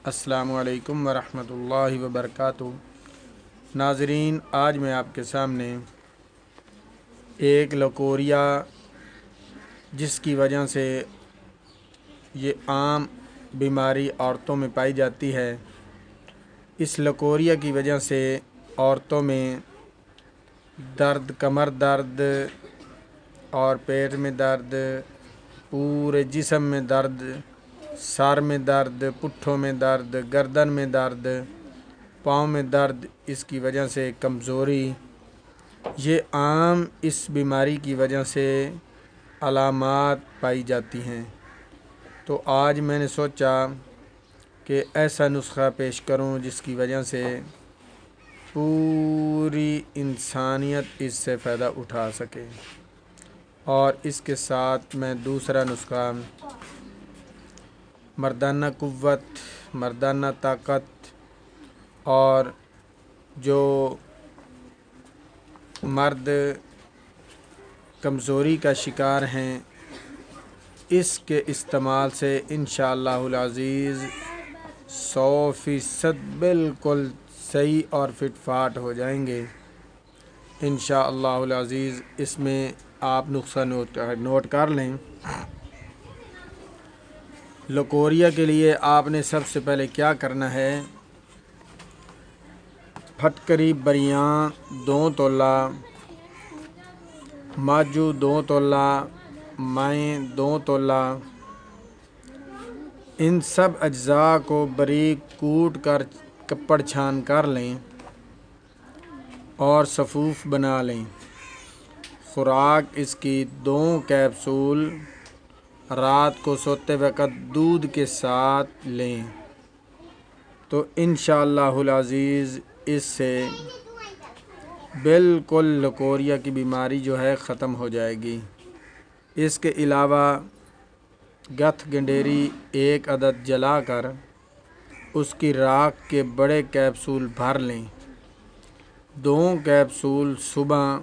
السلام علیکم ورحمۃ اللہ وبرکاتہ۔ ناظرین، آج میں آپ کے سامنے ایک لکوریا جس کی وجہ سے یہ عام بیماری عورتوں میں پائی جاتی ہے، اس لکوریا کی وجہ سے عورتوں میں درد، کمر درد اور پیٹ میں درد، پورے جسم میں درد، سر میں درد، پٹھوں میں درد، گردن میں درد، پاؤں میں درد، اس کی وجہ سے کمزوری، یہ عام اس بیماری کی وجہ سے علامات پائی جاتی ہیں۔ تو آج میں نے سوچا کہ ایسا نسخہ پیش کروں جس کی وجہ سے پوری انسانیت اس سے فائدہ اٹھا سکے، اور اس کے ساتھ میں دوسرا نسخہ مردانہ قوت، مردانہ طاقت، اور جو مرد کمزوری کا شکار ہیں، اس کے استعمال سے انشاءاللہ العزیز 100% بالکل صحیح اور فٹ فاٹ ہو جائیں گے انشاءاللہ العزیز۔ اس میں آپ نسخہ نوٹ کر لیں۔ لکوریا کے لیے آپ نے سب سے پہلے کیا کرنا ہے؟ پھٹکری بریاں 2 تولہ، ماجو 2 تولہ، مائیں 2 تولہ، ان سب اجزاء کو باریک کوٹ کر کپڑ چھان کر لیں اور صفوف بنا لیں۔ خوراک اس کی 2 کیپسول رات کو سوتے وقت دودھ کے ساتھ لیں، تو انشاءاللہ العزیز اس سے بالکل لکوریا کی بیماری جو ہے ختم ہو جائے گی۔ اس کے علاوہ گتھ گنڈیری 1 عدد جلا کر اس کی راکھ کے بڑے کیپسول بھر لیں۔ 2 کیپسول صبح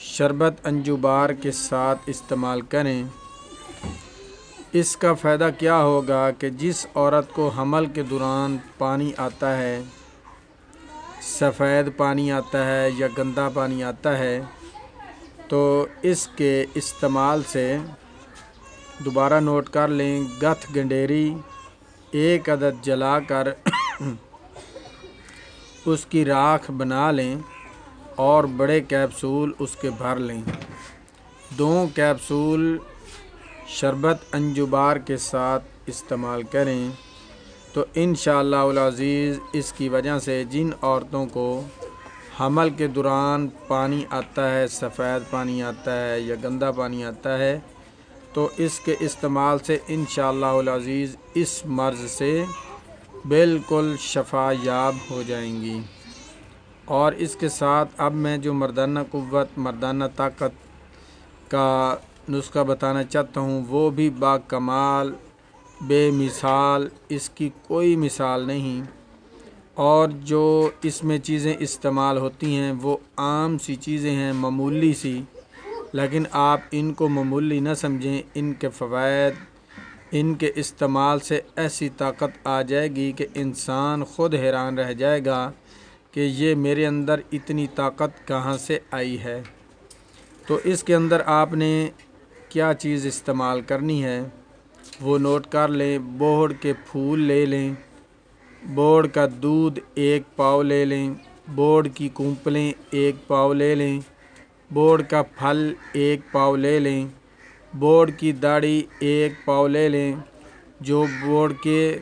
شربت انجوبار کے ساتھ استعمال کریں۔ اس کا فائدہ کیا ہوگا کہ جس عورت کو حمل کے دوران پانی آتا ہے، سفید پانی آتا ہے یا گندا پانی آتا ہے، تو اس کے استعمال سے دوبارہ نوٹ کر لیں، گتھ گنڈیری 1 عدد جلا کر اس کی راکھ بنا لیں اور بڑے کیپسول اس کے بھر لیں۔ 2 کیپسول شربت انجوبار کے ساتھ استعمال کریں، تو انشاءاللہ العزیز اس کی وجہ سے جن عورتوں کو حمل کے دوران پانی آتا ہے، سفید پانی آتا ہے یا گندا پانی آتا ہے، تو اس کے استعمال سے انشاءاللہ العزیز اس مرض سے بالکل شفا یاب ہو جائیں گی۔ اور اس کے ساتھ اب میں جو مردانہ قوت، مردانہ طاقت کا نسخہ بتانا چاہتا ہوں، وہ بھی با کمال، بے مثال، اس کی کوئی مثال نہیں، اور جو اس میں چیزیں استعمال ہوتی ہیں وہ عام سی چیزیں ہیں، معمولی سی، لیکن آپ ان کو معمولی نہ سمجھیں۔ ان کے فوائد، ان کے استعمال سے ایسی طاقت آ جائے گی کہ انسان خود حیران رہ جائے گا کہ یہ میرے اندر اتنی طاقت کہاں سے آئی ہے۔ تو اس کے اندر آپ نے کیا چیز استعمال کرنی ہے وہ نوٹ کر لیں۔ بوڑ کے پھول لے لیں، بوڑ کا دودھ 1 پاؤ لے لیں، بوڑ کی کونپلیں 1 پاؤ لے لیں، بوڑ کا پھل 1 پاؤ لے لیں، بوڑ کی داڑھی 1 پاؤ لے لیں۔ جو بوڑ کے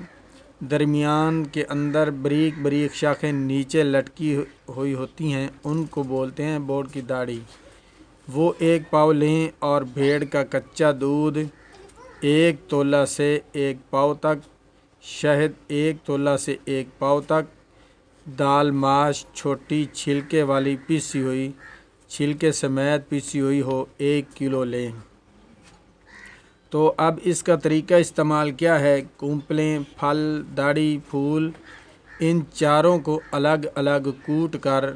درمیان کے اندر باریک باریک شاخیں نیچے لٹکی ہوئی ہوتی ہیں، ان کو بولتے ہیں بوڑ کی داڑھی، وہ 1 پاؤ لیں۔ اور بھیڑ کا کچا دودھ 1 تولہ سے 1 پاؤ تک، شہد 1 تولہ سے 1 پاؤ تک، دال ماش چھوٹی چھلکے والی پیسی ہوئی، چھلکے سمیت پیسی ہوئی ہو، 1 کلو لیں۔ تو اب اس کا طریقہ استعمال کیا ہے؟ کونپلیں، پھل، داڑھی، پھول، ان چاروں کو الگ الگ کوٹ کر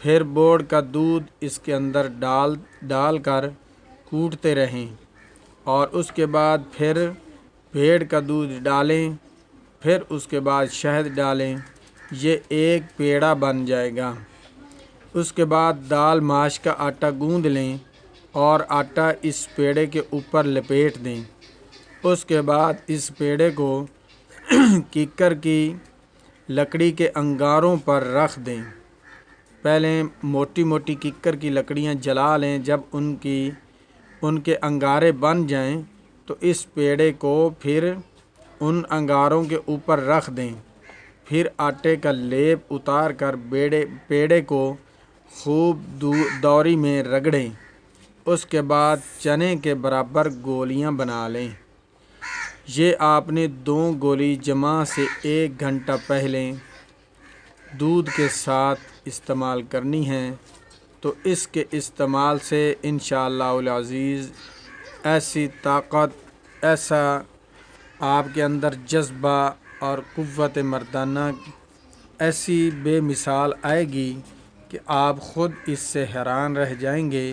پھر بوڑ کا دودھ اس کے اندر ڈال کر کوٹتے رہیں، اور اس کے بعد پھر بھیڑ کا دودھ ڈالیں پھر اس کے بعد شہد ڈالیں، یہ ایک پیڑا بن جائے گا۔ اس کے بعد دال ماش کا آٹا گوندھ لیں اور آٹا اس پیڑے کے اوپر لپیٹ دیں۔ اس کے بعد اس پیڑے کو کیکر کی لکڑی کے انگاروں پر رکھ دیں۔ پہلے موٹی موٹی کیکر کی لکڑیاں جلا لیں، جب ان کے انگارے بن جائیں تو اس پیڑے کو پھر ان انگاروں کے اوپر رکھ دیں۔ پھر آٹے کا لیپ اتار کر پیڑے کو خوب دوری میں رگڑیں۔ اس کے بعد چنے کے برابر گولیاں بنا لیں۔ یہ آپ نے 2 گولی جمع سے 1 گھنٹہ پہلے دودھ کے ساتھ استعمال کرنی ہے، تو اس کے استعمال سے انشاءاللہ العزیز ایسی طاقت، ایسا آپ کے اندر جذبہ اور قوت مردانہ ایسی بے مثال آئے گی کہ آپ خود اس سے حیران رہ جائیں گے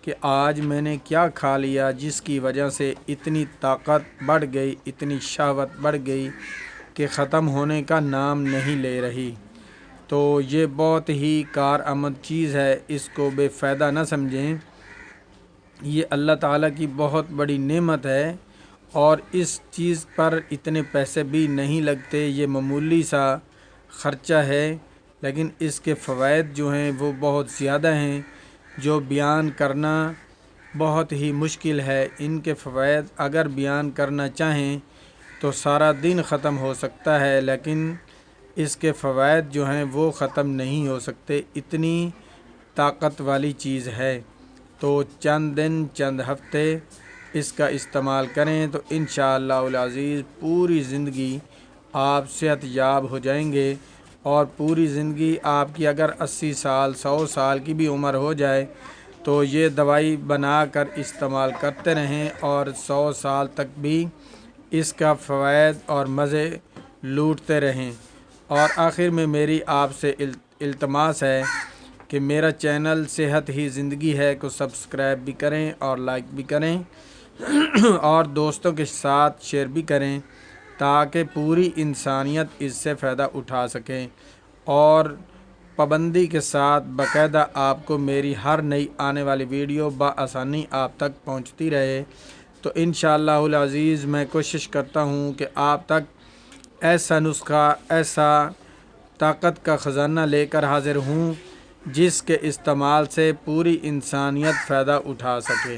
کہ آج میں نے کیا کھا لیا جس کی وجہ سے اتنی طاقت بڑھ گئی، اتنی شہوت بڑھ گئی کہ ختم ہونے کا نام نہیں لے رہی۔ تو یہ بہت ہی کارآمد چیز ہے، اس کو بے فائدہ نہ سمجھیں۔ یہ اللہ تعالیٰ کی بہت بڑی نعمت ہے اور اس چیز پر اتنے پیسے بھی نہیں لگتے، یہ معمولی سا خرچہ ہے، لیکن اس کے فوائد جو ہیں وہ بہت زیادہ ہیں، جو بیان کرنا بہت ہی مشکل ہے۔ ان کے فوائد اگر بیان کرنا چاہیں تو سارا دن ختم ہو سکتا ہے، لیکن اس کے فوائد جو ہیں وہ ختم نہیں ہو سکتے، اتنی طاقت والی چیز ہے۔ تو چند دن، چند ہفتے اس کا استعمال کریں تو انشاءاللہ العزیز پوری زندگی آپ صحت یاب ہو جائیں گے، اور پوری زندگی آپ کی اگر 80 سال 100 سال کی بھی عمر ہو جائے تو یہ دوائی بنا کر استعمال کرتے رہیں اور 100 سال تک بھی اس کا فوائد اور مزے لوٹتے رہیں۔ اور آخر میں میری آپ سے التماس ہے کہ میرا چینل صحت ہی زندگی ہے کو سبسکرائب بھی کریں اور لائک بھی کریں اور دوستوں کے ساتھ شیئر بھی کریں تاکہ پوری انسانیت اس سے فائدہ اٹھا سکیں، اور پابندی کے ساتھ باقاعدہ آپ کو میری ہر نئی آنے والی ویڈیو بآسانی آپ تک پہنچتی رہے۔ تو انشاءاللہ العزیز میں کوشش کرتا ہوں کہ آپ تک ایسا نسخہ، ایسا طاقت کا خزانہ لے کر حاضر ہوں جس کے استعمال سے پوری انسانیت فائدہ اٹھا سکے۔